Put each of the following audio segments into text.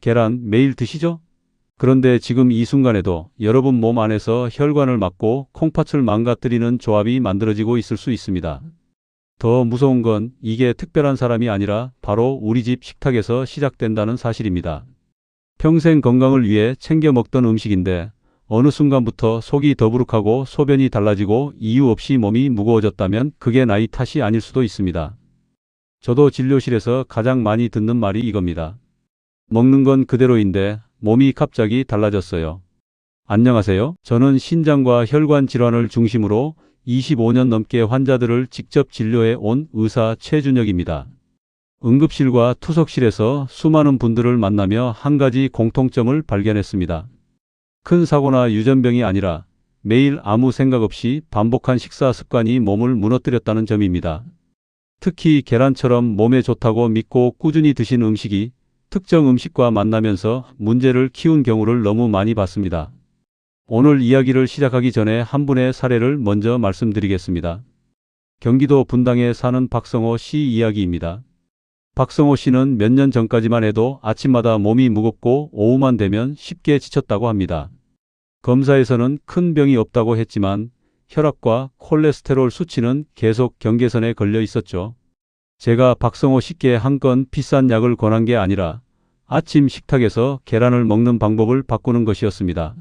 계란 매일 드시죠? 그런데 지금 이 순간에도 여러분 몸 안에서 혈관을 막고 콩팥을 망가뜨리는 조합이 만들어지고 있을 수 있습니다. 더 무서운 건 이게 특별한 사람이 아니라 바로 우리 집 식탁에서 시작된다는 사실입니다. 평생 건강을 위해 챙겨 먹던 음식인데 어느 순간부터 속이 더부룩하고 소변이 달라지고 이유 없이 몸이 무거워졌다면 그게 나이 탓이 아닐 수도 있습니다. 저도 진료실에서 가장 많이 듣는 말이 이겁니다. 먹는 건 그대로인데 몸이 갑자기 달라졌어요. 안녕하세요. 저는 신장과 혈관 질환을 중심으로 25년 넘게 환자들을 직접 진료해 온 의사 최준혁입니다. 응급실과 투석실에서 수많은 분들을 만나며 한 가지 공통점을 발견했습니다. 큰 사고나 유전병이 아니라 매일 아무 생각 없이 반복한 식사 습관이 몸을 무너뜨렸다는 점입니다. 특히 계란처럼 몸에 좋다고 믿고 꾸준히 드신 음식이 특정 음식과 만나면서 문제를 키운 경우를 너무 많이 봤습니다. 오늘 이야기를 시작하기 전에 한 분의 사례를 먼저 말씀드리겠습니다. 경기도 분당에 사는 박성호 씨 이야기입니다. 박성호 씨는 몇 년 전까지만 해도 아침마다 몸이 무겁고 오후만 되면 쉽게 지쳤다고 합니다. 검사에서는 큰 병이 없다고 했지만 혈압과 콜레스테롤 수치는 계속 경계선에 걸려 있었죠. 제가 박성호 씨께 한 건 비싼 약을 권한 게 아니라 아침 식탁에서 계란을 먹는 방법을 바꾸는 것이었습니다.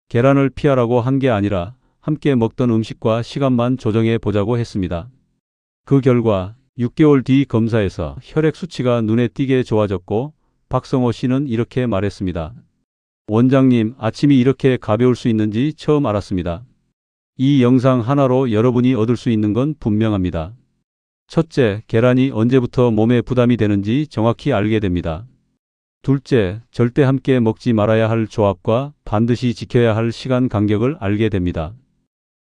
계란을 피하라고 한 게 아니라 함께 먹던 음식과 시간만 조정해 보자고 했습니다. 그 결과 6개월 뒤 검사에서 혈액 수치가 눈에 띄게 좋아졌고 박성호 씨는 이렇게 말했습니다. 원장님, 아침이 이렇게 가벼울 수 있는지 처음 알았습니다. 이 영상 하나로 여러분이 얻을 수 있는 건 분명합니다. 첫째, 계란이 언제부터 몸에 부담이 되는지 정확히 알게 됩니다. 둘째, 절대 함께 먹지 말아야 할 조합과 반드시 지켜야 할 시간 간격을 알게 됩니다.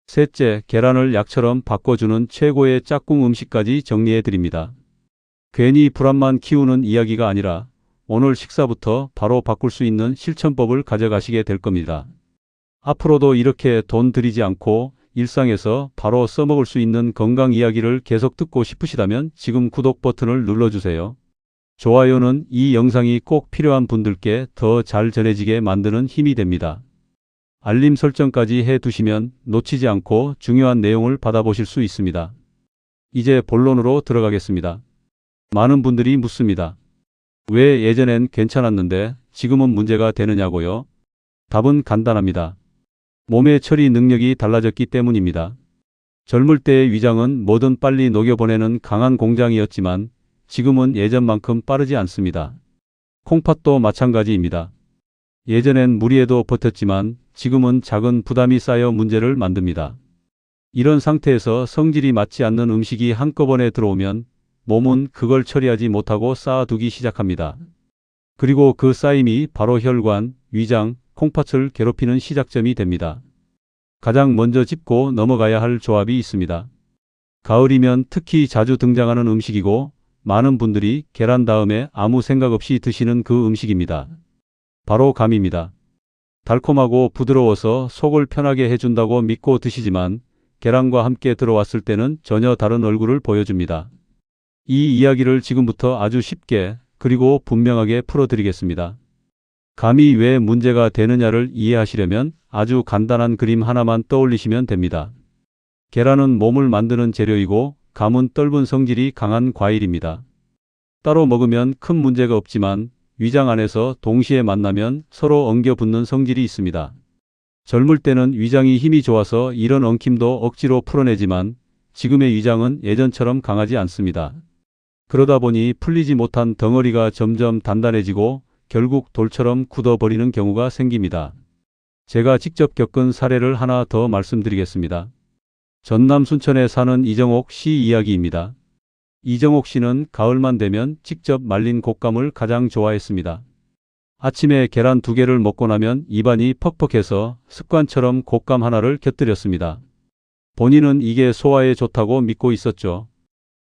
셋째, 계란을 약처럼 바꿔주는 최고의 짝꿍 음식까지 정리해 드립니다. 괜히 불안만 키우는 이야기가 아니라 오늘 식사부터 바로 바꿀 수 있는 실천법을 가져가시게 될 겁니다. 앞으로도 이렇게 돈 들이지 않고 일상에서 바로 써먹을 수 있는 건강 이야기를 계속 듣고 싶으시다면 지금 구독 버튼을 눌러주세요. 좋아요는 이 영상이 꼭 필요한 분들께 더 잘 전해지게 만드는 힘이 됩니다. 알림 설정까지 해두시면 놓치지 않고 중요한 내용을 받아보실 수 있습니다. 이제 본론으로 들어가겠습니다. 많은 분들이 묻습니다. 왜 예전엔 괜찮았는데 지금은 문제가 되느냐고요? 답은 간단합니다. 몸의 처리 능력이 달라졌기 때문입니다. 젊을 때의 위장은 뭐든 빨리 녹여보내는 강한 공장이었지만 지금은 예전만큼 빠르지 않습니다. 콩팥도 마찬가지입니다. 예전엔 무리해도 버텼지만 지금은 작은 부담이 쌓여 문제를 만듭니다. 이런 상태에서 성질이 맞지 않는 음식이 한꺼번에 들어오면 몸은 그걸 처리하지 못하고 쌓아두기 시작합니다. 그리고 그 쌓임이 바로 혈관, 위장, 콩팥을 괴롭히는 시작점이 됩니다. 가장 먼저 짚고 넘어가야 할 조합이 있습니다. 가을이면 특히 자주 등장하는 음식이고 많은 분들이 계란 다음에 아무 생각 없이 드시는 그 음식입니다. 바로 감입니다. 달콤하고 부드러워서 속을 편하게 해준다고 믿고 드시지만 계란과 함께 들어왔을 때는 전혀 다른 얼굴을 보여줍니다. 이 이야기를 지금부터 아주 쉽게 그리고 분명하게 풀어드리겠습니다. 감이 왜 문제가 되느냐를 이해하시려면 아주 간단한 그림 하나만 떠올리시면 됩니다. 계란은 몸을 만드는 재료이고 감은 떫은 성질이 강한 과일입니다. 따로 먹으면 큰 문제가 없지만 위장 안에서 동시에 만나면 서로 엉겨붙는 성질이 있습니다. 젊을 때는 위장이 힘이 좋아서 이런 엉킴도 억지로 풀어내지만 지금의 위장은 예전처럼 강하지 않습니다. 그러다 보니 풀리지 못한 덩어리가 점점 단단해지고 결국 돌처럼 굳어버리는 경우가 생깁니다. 제가 직접 겪은 사례를 하나 더 말씀드리겠습니다. 전남 순천에 사는 이정옥 씨 이야기입니다. 이정옥 씨는 가을만 되면 직접 말린 곶감을 가장 좋아했습니다. 아침에 계란 2개를 먹고 나면 입안이 퍽퍽해서 습관처럼 곶감 하나를 곁들였습니다. 본인은 이게 소화에 좋다고 믿고 있었죠.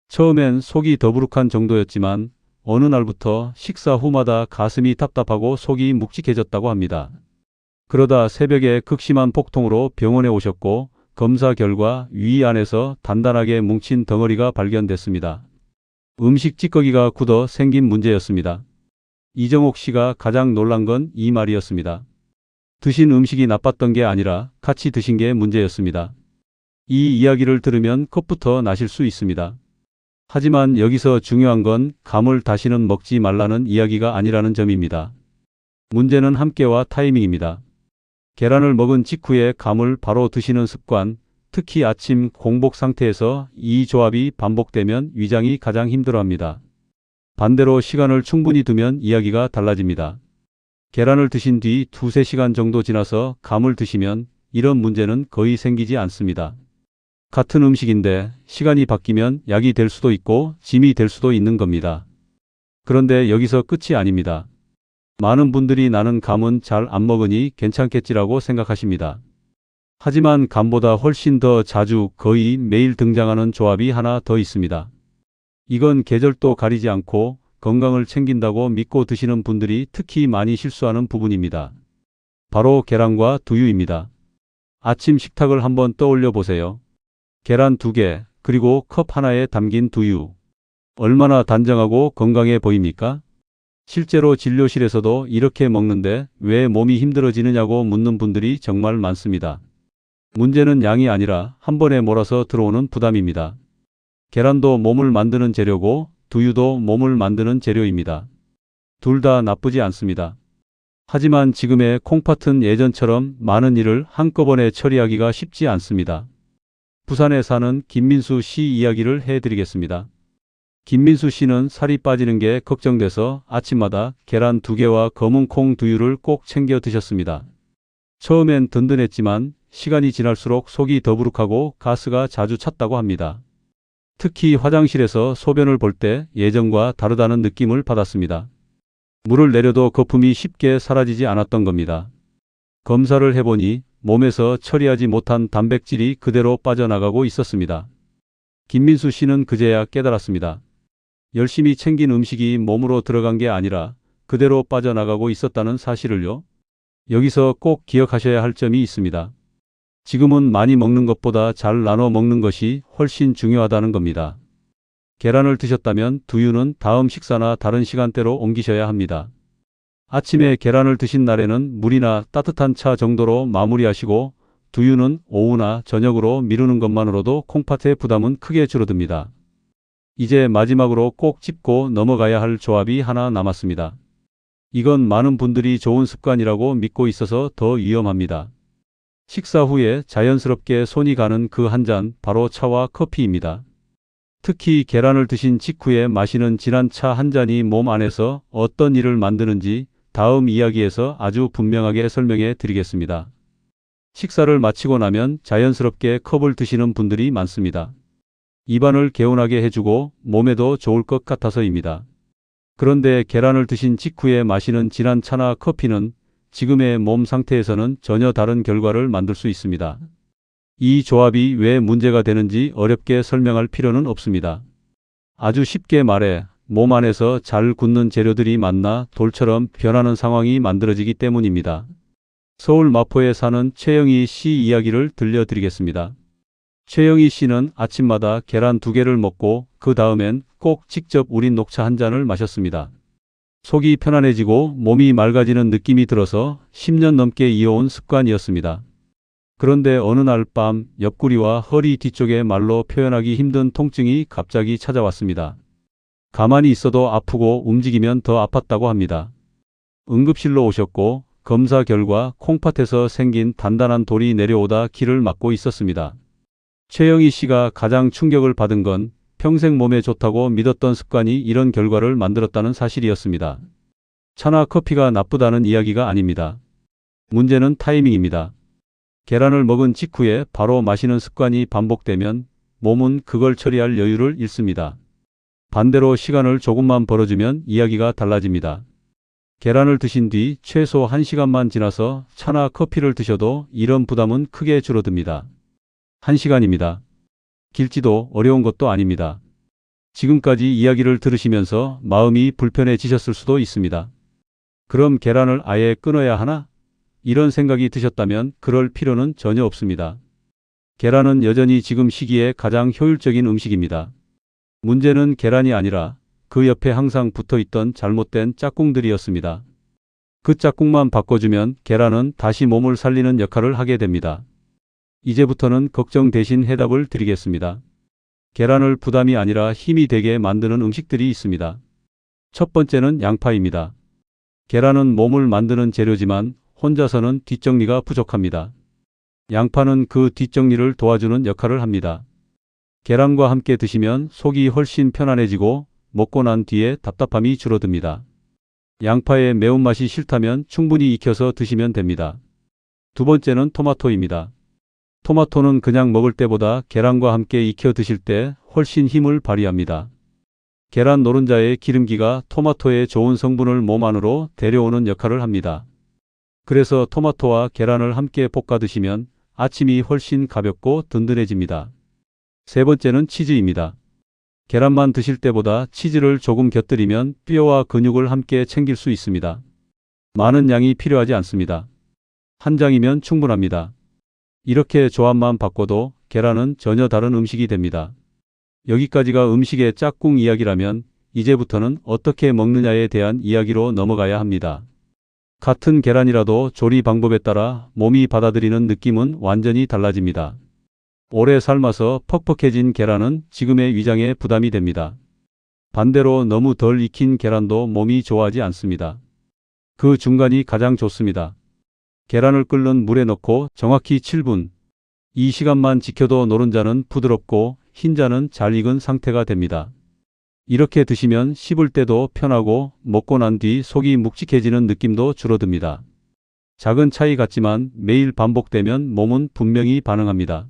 처음엔 속이 더부룩한 정도였지만 어느 날부터 식사 후마다 가슴이 답답하고 속이 묵직해졌다고 합니다. 그러다 새벽에 극심한 복통으로 병원에 오셨고 검사 결과 위 안에서 단단하게 뭉친 덩어리가 발견됐습니다. 음식 찌꺼기가 굳어 생긴 문제였습니다. 이정옥 씨가 가장 놀란 건 이 말이었습니다. 드신 음식이 나빴던 게 아니라 같이 드신 게 문제였습니다. 이 이야기를 들으면 겁부터 나실 수 있습니다. 하지만 여기서 중요한 건 감을 다시는 먹지 말라는 이야기가 아니라는 점입니다. 문제는 함께와 타이밍입니다. 계란을 먹은 직후에 감을 바로 드시는 습관, 특히 아침 공복 상태에서 이 조합이 반복되면 위장이 가장 힘들어합니다. 반대로 시간을 충분히 두면 이야기가 달라집니다. 계란을 드신 뒤 2~3시간 정도 지나서 감을 드시면 이런 문제는 거의 생기지 않습니다. 같은 음식인데 시간이 바뀌면 약이 될 수도 있고 짐이 될 수도 있는 겁니다. 그런데 여기서 끝이 아닙니다. 많은 분들이 나는 감은 잘 안 먹으니 괜찮겠지라고 생각하십니다. 하지만 감보다 훨씬 더 자주 거의 매일 등장하는 조합이 하나 더 있습니다. 이건 계절도 가리지 않고 건강을 챙긴다고 믿고 드시는 분들이 특히 많이 실수하는 부분입니다. 바로 계란과 두유입니다. 아침 식탁을 한번 떠올려 보세요. 계란 2개, 그리고 컵 하나에 담긴 두유. 얼마나 단정하고 건강해 보입니까? 실제로 진료실에서도 이렇게 먹는데 왜 몸이 힘들어지느냐고 묻는 분들이 정말 많습니다. 문제는 양이 아니라 한 번에 몰아서 들어오는 부담입니다. 계란도 몸을 만드는 재료고 두유도 몸을 만드는 재료입니다. 둘 다 나쁘지 않습니다. 하지만 지금의 콩팥은 예전처럼 많은 일을 한꺼번에 처리하기가 쉽지 않습니다. 부산에 사는 김민수 씨 이야기를 해드리겠습니다. 김민수 씨는 살이 빠지는 게 걱정돼서 아침마다 계란 2개와 검은 콩 두유를 꼭 챙겨 드셨습니다. 처음엔 든든했지만 시간이 지날수록 속이 더부룩하고 가스가 자주 찼다고 합니다. 특히 화장실에서 소변을 볼 때 예전과 다르다는 느낌을 받았습니다. 물을 내려도 거품이 쉽게 사라지지 않았던 겁니다. 검사를 해보니 몸에서 처리하지 못한 단백질이 그대로 빠져나가고 있었습니다. 김민수 씨는 그제야 깨달았습니다. 열심히 챙긴 음식이 몸으로 들어간 게 아니라 그대로 빠져나가고 있었다는 사실을요. 여기서 꼭 기억하셔야 할 점이 있습니다. 지금은 많이 먹는 것보다 잘 나눠 먹는 것이 훨씬 중요하다는 겁니다. 계란을 드셨다면 두유는 다음 식사나 다른 시간대로 옮기셔야 합니다. 아침에 계란을 드신 날에는 물이나 따뜻한 차 정도로 마무리하시고 두유는 오후나 저녁으로 미루는 것만으로도 콩팥의 부담은 크게 줄어듭니다. 이제 마지막으로 꼭 짚고 넘어가야 할 조합이 하나 남았습니다. 이건 많은 분들이 좋은 습관이라고 믿고 있어서 더 위험합니다. 식사 후에 자연스럽게 손이 가는 그 한 잔, 바로 차와 커피입니다. 특히 계란을 드신 직후에 마시는 진한 차 한 잔이 몸 안에서 어떤 일을 만드는지 다음 이야기에서 아주 분명하게 설명해 드리겠습니다. 식사를 마치고 나면 자연스럽게 컵을 드시는 분들이 많습니다. 입안을 개운하게 해주고 몸에도 좋을 것 같아서입니다. 그런데 계란을 드신 직후에 마시는 진한 차나 커피는 지금의 몸 상태에서는 전혀 다른 결과를 만들 수 있습니다. 이 조합이 왜 문제가 되는지 어렵게 설명할 필요는 없습니다. 아주 쉽게 말해 몸 안에서 잘 굳는 재료들이 만나 돌처럼 변하는 상황이 만들어지기 때문입니다. 서울 마포에 사는 최영희 씨 이야기를 들려드리겠습니다. 최영희 씨는 아침마다 계란 2개를 먹고 그 다음엔 꼭 직접 우린 녹차 한 잔을 마셨습니다. 속이 편안해지고 몸이 맑아지는 느낌이 들어서 10년 넘게 이어온 습관이었습니다. 그런데 어느 날 밤 옆구리와 허리 뒤쪽에 말로 표현하기 힘든 통증이 갑자기 찾아왔습니다. 가만히 있어도 아프고 움직이면 더 아팠다고 합니다. 응급실로 오셨고 검사 결과 콩팥에서 생긴 단단한 돌이 내려오다 길을 막고 있었습니다. 최영희 씨가 가장 충격을 받은 건 평생 몸에 좋다고 믿었던 습관이 이런 결과를 만들었다는 사실이었습니다. 차나 커피가 나쁘다는 이야기가 아닙니다. 문제는 타이밍입니다. 계란을 먹은 직후에 바로 마시는 습관이 반복되면 몸은 그걸 처리할 여유를 잃습니다. 반대로 시간을 조금만 벌어주면 이야기가 달라집니다. 계란을 드신 뒤 최소 1시간만 지나서 차나 커피를 드셔도 이런 부담은 크게 줄어듭니다. 1시간입니다. 길지도 어려운 것도 아닙니다. 지금까지 이야기를 들으시면서 마음이 불편해지셨을 수도 있습니다. 그럼 계란을 아예 끊어야 하나? 이런 생각이 드셨다면 그럴 필요는 전혀 없습니다. 계란은 여전히 지금 시기에 가장 효율적인 음식입니다. 문제는 계란이 아니라 그 옆에 항상 붙어있던 잘못된 짝꿍들이었습니다. 그 짝꿍만 바꿔주면 계란은 다시 몸을 살리는 역할을 하게 됩니다. 이제부터는 걱정 대신 해답을 드리겠습니다. 계란을 부담이 아니라 힘이 되게 만드는 음식들이 있습니다. 첫 번째는 양파입니다. 계란은 몸을 만드는 재료지만 혼자서는 뒷정리가 부족합니다. 양파는 그 뒷정리를 도와주는 역할을 합니다. 계란과 함께 드시면 속이 훨씬 편안해지고 먹고 난 뒤에 답답함이 줄어듭니다. 양파의 매운맛이 싫다면 충분히 익혀서 드시면 됩니다. 두 번째는 토마토입니다. 토마토는 그냥 먹을 때보다 계란과 함께 익혀 드실 때 훨씬 힘을 발휘합니다. 계란 노른자의 기름기가 토마토의 좋은 성분을 몸 안으로 데려오는 역할을 합니다. 그래서 토마토와 계란을 함께 볶아 드시면 아침이 훨씬 가볍고 든든해집니다. 세 번째는 치즈입니다. 계란만 드실 때보다 치즈를 조금 곁들이면 뼈와 근육을 함께 챙길 수 있습니다. 많은 양이 필요하지 않습니다. 한 장이면 충분합니다. 이렇게 조합만 바꿔도 계란은 전혀 다른 음식이 됩니다. 여기까지가 음식의 짝꿍 이야기라면 이제부터는 어떻게 먹느냐에 대한 이야기로 넘어가야 합니다. 같은 계란이라도 조리 방법에 따라 몸이 받아들이는 느낌은 완전히 달라집니다. 오래 삶아서 퍽퍽해진 계란은 지금의 위장에 부담이 됩니다. 반대로 너무 덜 익힌 계란도 몸이 좋아하지 않습니다. 그 중간이 가장 좋습니다. 계란을 끓는 물에 넣고 정확히 7분. 이 시간만 지켜도 노른자는 부드럽고 흰자는 잘 익은 상태가 됩니다. 이렇게 드시면 씹을 때도 편하고 먹고 난 뒤 속이 묵직해지는 느낌도 줄어듭니다. 작은 차이 같지만 매일 반복되면 몸은 분명히 반응합니다.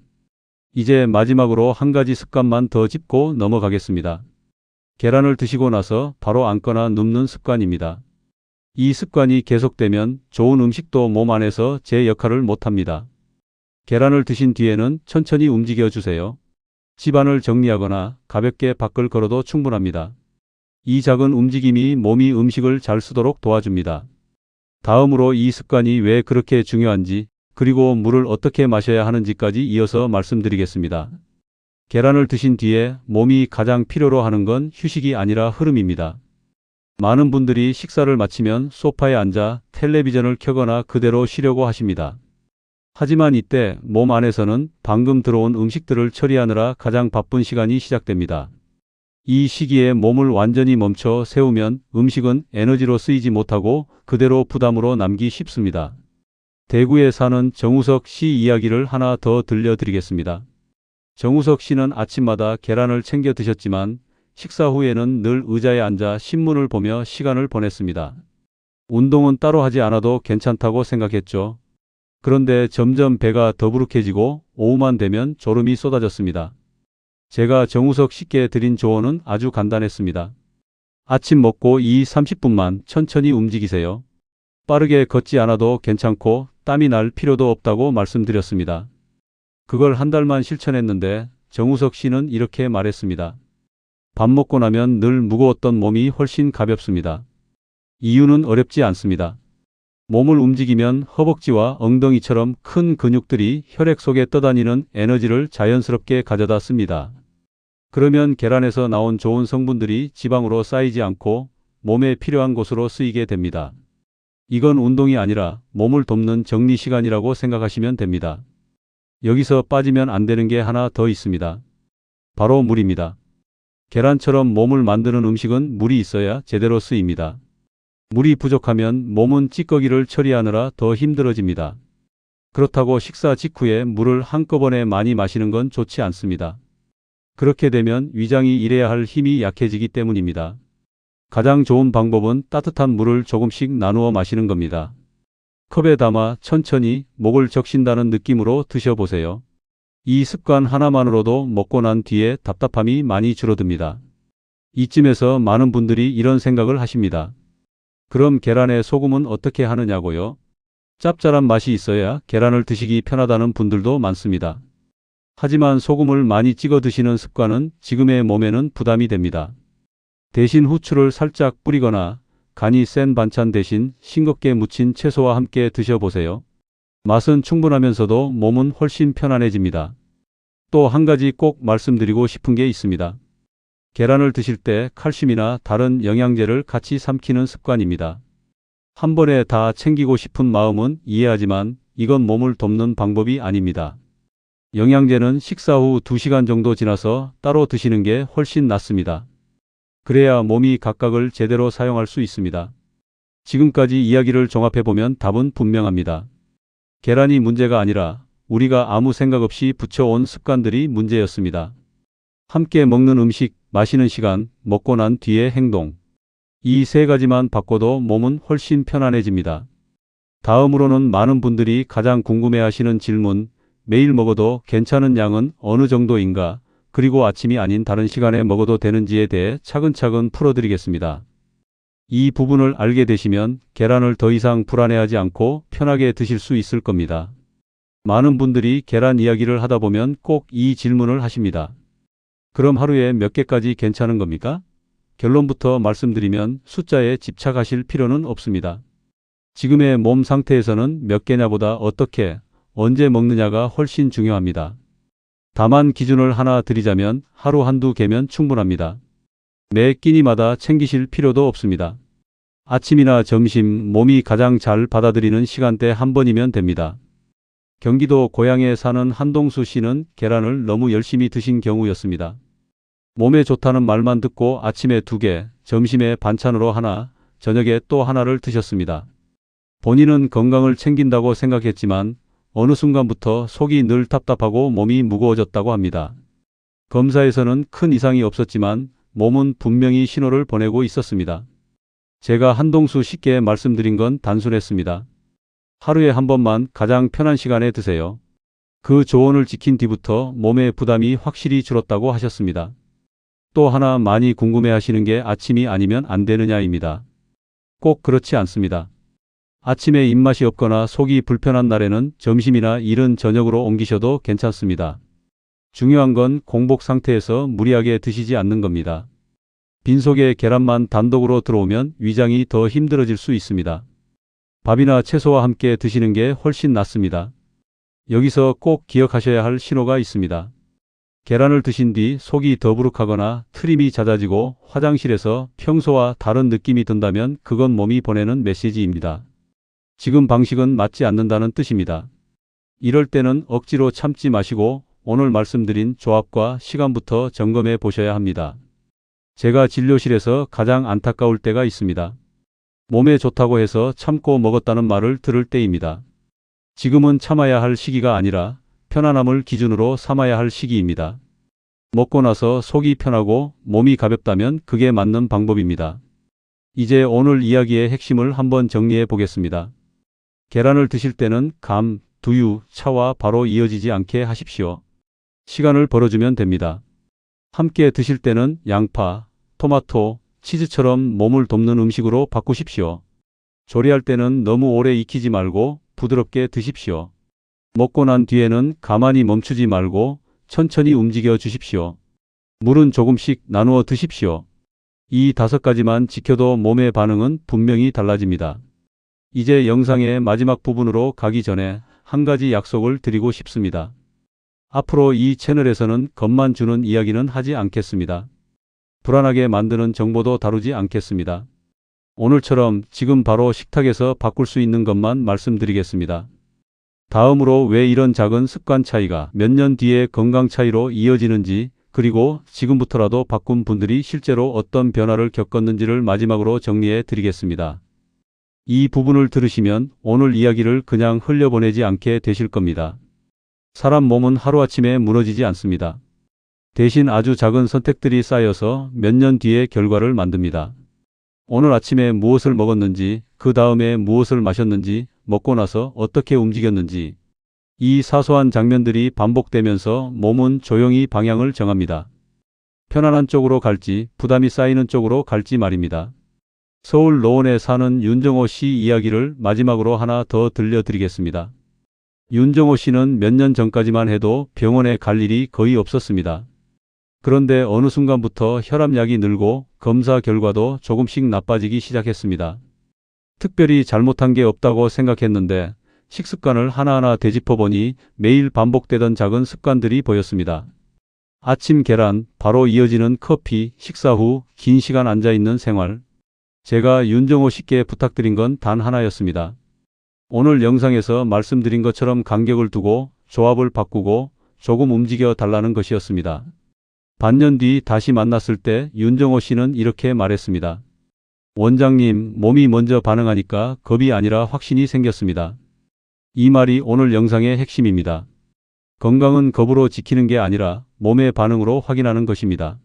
이제 마지막으로 한 가지 습관만 더 짚고 넘어가겠습니다. 계란을 드시고 나서 바로 앉거나 눕는 습관입니다. 이 습관이 계속되면 좋은 음식도 몸 안에서 제 역할을 못합니다. 계란을 드신 뒤에는 천천히 움직여 주세요. 집안을 정리하거나 가볍게 밖을 걸어도 충분합니다. 이 작은 움직임이 몸이 음식을 잘 쓰도록 도와줍니다. 다음으로 이 습관이 왜 그렇게 중요한지 그리고 물을 어떻게 마셔야 하는지까지 이어서 말씀드리겠습니다. 계란을 드신 뒤에 몸이 가장 필요로 하는 건 휴식이 아니라 흐름입니다. 많은 분들이 식사를 마치면 소파에 앉아 텔레비전을 켜거나 그대로 쉬려고 하십니다. 하지만 이때 몸 안에서는 방금 들어온 음식들을 처리하느라 가장 바쁜 시간이 시작됩니다. 이 시기에 몸을 완전히 멈춰 세우면 음식은 에너지로 쓰이지 못하고 그대로 부담으로 남기 쉽습니다. 대구에 사는 정우석 씨 이야기를 하나 더 들려드리겠습니다. 정우석 씨는 아침마다 계란을 챙겨 드셨지만 식사 후에는 늘 의자에 앉아 신문을 보며 시간을 보냈습니다. 운동은 따로 하지 않아도 괜찮다고 생각했죠. 그런데 점점 배가 더부룩해지고 오후만 되면 졸음이 쏟아졌습니다. 제가 정우석 씨께 드린 조언은 아주 간단했습니다. 아침 먹고 30분만 천천히 움직이세요. 빠르게 걷지 않아도 괜찮고 땀이 날 필요도 없다고 말씀드렸습니다. 그걸 한 달만 실천했는데 정우석 씨는 이렇게 말했습니다. 밥 먹고 나면 늘 무거웠던 몸이 훨씬 가볍습니다. 이유는 어렵지 않습니다. 몸을 움직이면 허벅지와 엉덩이처럼 큰 근육들이 혈액 속에 떠다니는 에너지를 자연스럽게 가져다 씁니다. 그러면 계란에서 나온 좋은 성분들이 지방으로 쌓이지 않고 몸에 필요한 곳으로 쓰이게 됩니다. 이건 운동이 아니라 몸을 돕는 정리 시간이라고 생각하시면 됩니다. 여기서 빠지면 안 되는 게 하나 더 있습니다. 바로 물입니다. 계란처럼 몸을 만드는 음식은 물이 있어야 제대로 쓰입니다. 물이 부족하면 몸은 찌꺼기를 처리하느라 더 힘들어집니다. 그렇다고 식사 직후에 물을 한꺼번에 많이 마시는 건 좋지 않습니다. 그렇게 되면 위장이 일해야 할 힘이 약해지기 때문입니다. 가장 좋은 방법은 따뜻한 물을 조금씩 나누어 마시는 겁니다. 컵에 담아 천천히 목을 적신다는 느낌으로 드셔보세요. 이 습관 하나만으로도 먹고 난 뒤에 답답함이 많이 줄어듭니다. 이쯤에서 많은 분들이 이런 생각을 하십니다. 그럼 계란에 소금은 어떻게 하느냐고요? 짭짤한 맛이 있어야 계란을 드시기 편하다는 분들도 많습니다. 하지만 소금을 많이 찍어 드시는 습관은 지금의 몸에는 부담이 됩니다. 대신 후추를 살짝 뿌리거나 간이 센 반찬 대신 싱겁게 무친 채소와 함께 드셔보세요. 맛은 충분하면서도 몸은 훨씬 편안해집니다. 또 한 가지 꼭 말씀드리고 싶은 게 있습니다. 계란을 드실 때 칼슘이나 다른 영양제를 같이 삼키는 습관입니다. 한 번에 다 챙기고 싶은 마음은 이해하지만 이건 몸을 돕는 방법이 아닙니다. 영양제는 식사 후 2시간 정도 지나서 따로 드시는 게 훨씬 낫습니다. 그래야 몸이 각각을 제대로 사용할 수 있습니다. 지금까지 이야기를 종합해보면 답은 분명합니다. 계란이 문제가 아니라 우리가 아무 생각 없이 붙여온 습관들이 문제였습니다. 함께 먹는 음식, 마시는 시간, 먹고 난 뒤의 행동. 이 세 가지만 바꿔도 몸은 훨씬 편안해집니다. 다음으로는 많은 분들이 가장 궁금해하시는 질문, 매일 먹어도 괜찮은 양은 어느 정도인가, 그리고 아침이 아닌 다른 시간에 먹어도 되는지에 대해 차근차근 풀어드리겠습니다. 이 부분을 알게 되시면 계란을 더 이상 불안해하지 않고 편하게 드실 수 있을 겁니다. 많은 분들이 계란 이야기를 하다 보면 꼭 이 질문을 하십니다. 그럼 하루에 몇 개까지 괜찮은 겁니까? 결론부터 말씀드리면 숫자에 집착하실 필요는 없습니다. 지금의 몸 상태에서는 몇 개냐보다 어떻게, 언제 먹느냐가 훨씬 중요합니다. 다만 기준을 하나 드리자면 하루 한두 개면 충분합니다. 매 끼니마다 챙기실 필요도 없습니다. 아침이나 점심, 몸이 가장 잘 받아들이는 시간대 한 번이면 됩니다. 경기도 고양에 사는 한동수 씨는 계란을 너무 열심히 드신 경우였습니다. 몸에 좋다는 말만 듣고 아침에 2개, 점심에 반찬으로 하나, 저녁에 또 하나를 드셨습니다. 본인은 건강을 챙긴다고 생각했지만 어느 순간부터 속이 늘 답답하고 몸이 무거워졌다고 합니다. 검사에서는 큰 이상이 없었지만 몸은 분명히 신호를 보내고 있었습니다. 제가 한동수 씨께 말씀드린 건 단순했습니다. 하루에 한 번만 가장 편한 시간에 드세요. 그 조언을 지킨 뒤부터 몸의 부담이 확실히 줄었다고 하셨습니다. 또 하나 많이 궁금해하시는 게 아침이 아니면 안 되느냐입니다. 꼭 그렇지 않습니다. 아침에 입맛이 없거나 속이 불편한 날에는 점심이나 이른 저녁으로 옮기셔도 괜찮습니다. 중요한 건 공복 상태에서 무리하게 드시지 않는 겁니다. 빈속에 계란만 단독으로 들어오면 위장이 더 힘들어질 수 있습니다. 밥이나 채소와 함께 드시는 게 훨씬 낫습니다. 여기서 꼭 기억하셔야 할 신호가 있습니다. 계란을 드신 뒤 속이 더부룩하거나 트림이 잦아지고 화장실에서 평소와 다른 느낌이 든다면 그건 몸이 보내는 메시지입니다. 지금 방식은 맞지 않는다는 뜻입니다. 이럴 때는 억지로 참지 마시고 오늘 말씀드린 조합과 시간부터 점검해 보셔야 합니다. 제가 진료실에서 가장 안타까울 때가 있습니다. 몸에 좋다고 해서 참고 먹었다는 말을 들을 때입니다. 지금은 참아야 할 시기가 아니라 편안함을 기준으로 삼아야 할 시기입니다. 먹고 나서 속이 편하고 몸이 가볍다면 그게 맞는 방법입니다. 이제 오늘 이야기의 핵심을 한번 정리해 보겠습니다. 계란을 드실 때는 감, 두유, 차와 바로 이어지지 않게 하십시오. 시간을 벌어주면 됩니다. 함께 드실 때는 양파, 토마토, 치즈처럼 몸을 돕는 음식으로 바꾸십시오. 조리할 때는 너무 오래 익히지 말고 부드럽게 드십시오. 먹고 난 뒤에는 가만히 멈추지 말고 천천히 움직여 주십시오. 물은 조금씩 나누어 드십시오. 이 5가지만 지켜도 몸의 반응은 분명히 달라집니다. 이제 영상의 마지막 부분으로 가기 전에 한 가지 약속을 드리고 싶습니다. 앞으로 이 채널에서는 겁만 주는 이야기는 하지 않겠습니다. 불안하게 만드는 정보도 다루지 않겠습니다. 오늘처럼 지금 바로 식탁에서 바꿀 수 있는 것만 말씀드리겠습니다. 다음으로 왜 이런 작은 습관 차이가 몇 년 뒤에 건강 차이로 이어지는지, 그리고 지금부터라도 바꾼 분들이 실제로 어떤 변화를 겪었는지를 마지막으로 정리해 드리겠습니다. 이 부분을 들으시면 오늘 이야기를 그냥 흘려보내지 않게 되실 겁니다. 사람 몸은 하루아침에 무너지지 않습니다. 대신 아주 작은 선택들이 쌓여서 몇 년 뒤에 결과를 만듭니다. 오늘 아침에 무엇을 먹었는지, 그 다음에 무엇을 마셨는지, 먹고 나서 어떻게 움직였는지, 이 사소한 장면들이 반복되면서 몸은 조용히 방향을 정합니다. 편안한 쪽으로 갈지, 부담이 쌓이는 쪽으로 갈지 말입니다. 서울 노원에 사는 윤정호 씨 이야기를 마지막으로 하나 더 들려드리겠습니다. 윤정호 씨는 몇 년 전까지만 해도 병원에 갈 일이 거의 없었습니다. 그런데 어느 순간부터 혈압약이 늘고 검사 결과도 조금씩 나빠지기 시작했습니다. 특별히 잘못한 게 없다고 생각했는데 식습관을 하나하나 되짚어보니 매일 반복되던 작은 습관들이 보였습니다. 아침 계란, 바로 이어지는 커피, 식사 후 긴 시간 앉아있는 생활. 제가 윤정호 씨께 부탁드린 건 단 하나였습니다. 오늘 영상에서 말씀드린 것처럼 간격을 두고 조합을 바꾸고 조금 움직여 달라는 것이었습니다. 반년 뒤 다시 만났을 때 윤정호 씨는 이렇게 말했습니다. 원장님, 몸이 먼저 반응하니까 겁이 아니라 확신이 생겼습니다. 이 말이 오늘 영상의 핵심입니다. 건강은 겁으로 지키는 게 아니라 몸의 반응으로 확인하는 것입니다.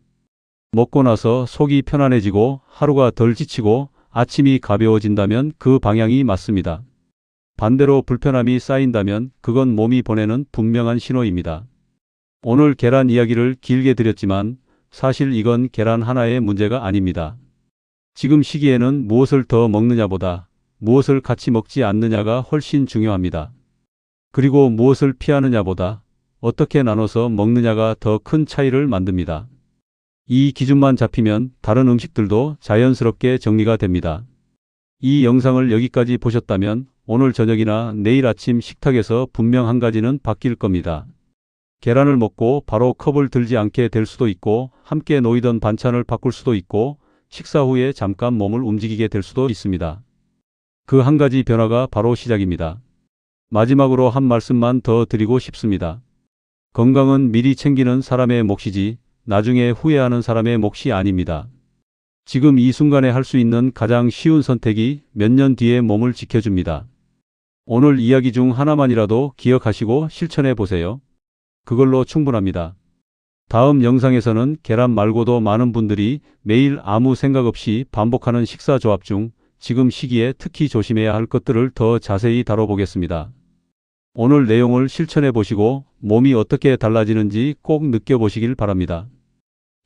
먹고 나서 속이 편안해지고 하루가 덜 지치고 아침이 가벼워진다면 그 방향이 맞습니다. 반대로 불편함이 쌓인다면 그건 몸이 보내는 분명한 신호입니다. 오늘 계란 이야기를 길게 드렸지만 사실 이건 계란 하나의 문제가 아닙니다. 지금 시기에는 무엇을 더 먹느냐보다 무엇을 같이 먹지 않느냐가 훨씬 중요합니다. 그리고 무엇을 피하느냐보다 어떻게 나눠서 먹느냐가 더 큰 차이를 만듭니다. 이 기준만 잡히면 다른 음식들도 자연스럽게 정리가 됩니다. 이 영상을 여기까지 보셨다면 오늘 저녁이나 내일 아침 식탁에서 분명 한 가지는 바뀔 겁니다. 계란을 먹고 바로 컵을 들지 않게 될 수도 있고 함께 놓이던 반찬을 바꿀 수도 있고 식사 후에 잠깐 몸을 움직이게 될 수도 있습니다. 그 한 가지 변화가 바로 시작입니다. 마지막으로 한 말씀만 더 드리고 싶습니다. 건강은 미리 챙기는 사람의 몫이지 나중에 후회하는 사람의 몫이 아닙니다. 지금 이 순간에 할 수 있는 가장 쉬운 선택이 몇 년 뒤에 몸을 지켜줍니다. 오늘 이야기 중 하나만이라도 기억하시고 실천해 보세요. 그걸로 충분합니다. 다음 영상에서는 계란 말고도 많은 분들이 매일 아무 생각 없이 반복하는 식사 조합 중 지금 시기에 특히 조심해야 할 것들을 더 자세히 다뤄보겠습니다. 오늘 내용을 실천해 보시고 몸이 어떻게 달라지는지 꼭 느껴보시길 바랍니다.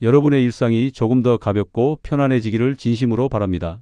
여러분의 일상이 조금 더 가볍고 편안해지기를 진심으로 바랍니다.